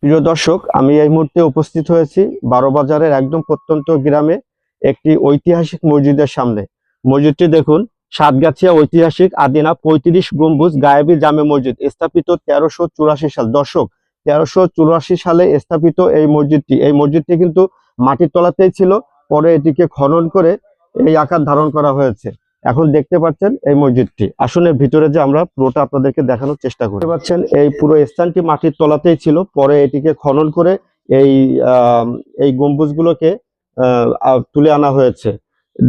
প্রিয় দর্শক, আমি এই মুহূর্তে উপস্থিত হয়েছি বারোবাজারের একদম প্রত্যন্ত গ্রামে একটি ঐতিহাসিক মসজিদের সামনে। মসজিদটি দেখুন, সাতগাছিয়া ঐতিহাসিক আদিনা ৩৫ গম্বুজ গায়েবী জামে মসজিদ, স্থাপিত ১৩৮৪ সাল। দর্শক, ১৩৮৪ সালে স্থাপিত এই মসজিদটি কিন্তু মাটির তলাতেই ছিল, পরে এটিকে খনন করে এই আকার ধারণ করা হয়েছে। এখন দেখতে পাচ্ছেন এই মসজিদটি, আসুন এর ভিতরে যে আমরা পুরোটা আপনাদেরকে দেখানোর চেষ্টা করি। দেখতে পাচ্ছেন এই পুরো স্থানটি মাটির তলাতেই ছিল, পরে এটিকে খনন করে এই এই গম্বুজগুলোকে তুলে আনা হয়েছে।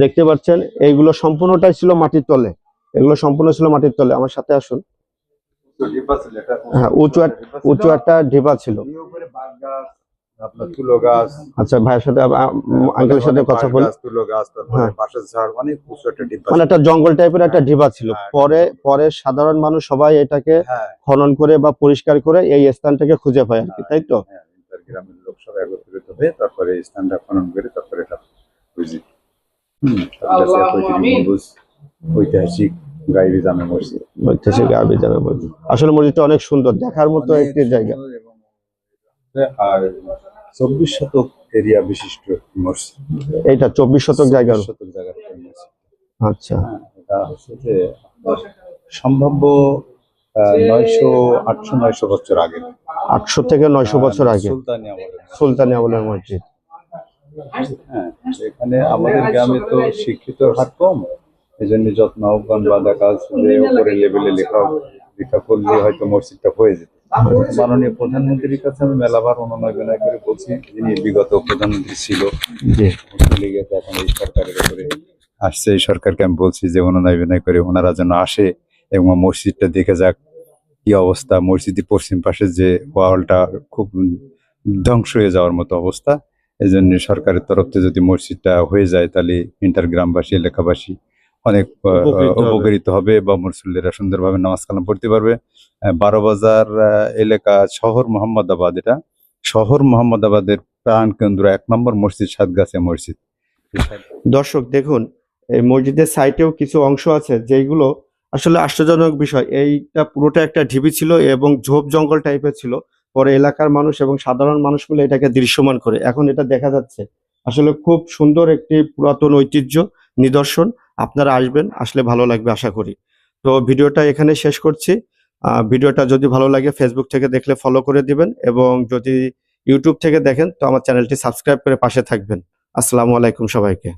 দেখতে পাচ্ছেন এইগুলো সম্পূর্ণটাই ছিল মাটির তলে, এগুলো সম্পূর্ণ ছিল মাটির তলে। আমার সাথে আসুন। হ্যাঁ, উঁচু একটা ঢিপা ছিল। আপনার তুলো গাছ, আচ্ছা, ভাইয়ের সাথে আঙ্কেলের সাথে কথা বলি। তুলো গাছ, তারপরে বাঁশের ঝাড়, অনেক উঁচু একটা ঢিপা, মানে একটা জঙ্গল টাইপের একটা ঢিপা ছিল। পরে সাধারণ মানুষ সবাই এটাকে খনন করে বা পরিষ্কার করে এই স্থানটাকে খুঁজে পায় আর কি, তাই তো? গ্রামের লোক সবাই একত্রিত হয়ে তারপরে এই স্থানটা খনন করে তারপরে এটা ঐতিহাসিক গায়েবী জামে মসজিদ। ঐতিহাসিক গায়েবী জামে মসজিদ, আসলে মসজিদটা অনেক সুন্দর, দেখার মতো একটি জায়গা। আর ২৪ শতক এরিয়া বিশিষ্ট মসজিদ। এইটা ২৪ শতক জায়গার মসজিদ। আচ্ছা, এটা হচ্ছে যে সম্ভাব্য ৯০০ বছর আগে, ৮০০ থেকে ৯০০ বছর আগে সুলতানি আমলের মসজিদ। হ্যাঁ, এখানে আমাদের গ্রামে তো শিক্ষিত হার কম, এই জন্য যত্ন আহ্বান বা দেখা যাচ্ছে যে উপরের লেভেলে লেখা করলে হয়তো মসজিদটা হয়ে যেত। মাননীয় প্রধানমন্ত্রীর কাছে আমি মেলাবার অনুনয় বিনয় করে বলছি, যিনি বিগত প্রধানমন্ত্রী ছিল, এখন এই সরকারের উপরে আসছে, এই সরকারকে আমি বলছি যে অনুনয় বিনয় করে ওনারা যেন আসে এবং মসজিদটা দেখে যাক কি অবস্থা। মসজিদের পশ্চিম পাশে যে ওয়ালটা খুব ধ্বংস হয়ে যাওয়ার মতো অবস্থা, এই জন্য সরকারের তরফ থেকে যদি মসজিদটা হয়ে যায় তাহলে ইন্টার গ্রামবাসী এলাকাবাসী অনেক উপকৃত হবে বা মুসল্লিরা সুন্দরভাবে নামাজ কালাম পড়তে পারবে। বারোবাজার এলাকা শহর মোহাম্মদাবাদ, এটা শহর মোহাম্মদাবাদের প্রাণ কেন্দ্র ১ নম্বর মসজিদ সাতগাছিয়া মসজিদ। দর্শক দেখুন, এই মসজিদের সাইটেও কিছু অংশ আছে যেগুলো আসলে আশ্চর্যজনক বিষয়। এইটা পুরোটা একটা ঢিবি ছিল এবং ঝোপ জঙ্গল টাইপের ছিল। পরে এলাকার মানুষ এবং সাধারণ মানুষ মিলে এটাকে দৃশ্যমান করে এখন এটা দেখা যাচ্ছে। আসলে খুব সুন্দর একটি পুরাতন ঐতিহ্য নিদর্শন। আপনারা আসবেন, আসলে ভালো লাগবে আশা করি। তো ভিডিওটা এখানে শেষ করছি। ভিডিওটা যদি ভালো লাগে ফেসবুক থেকে দেখলে ফলো করে দিবেন, এবং যদি ইউটিউব থেকে দেখেন তো আমার চ্যানেলটি সাবস্ক্রাইব করে পাশে থাকবেন। আসসালামু আলাইকুম সবাইকে।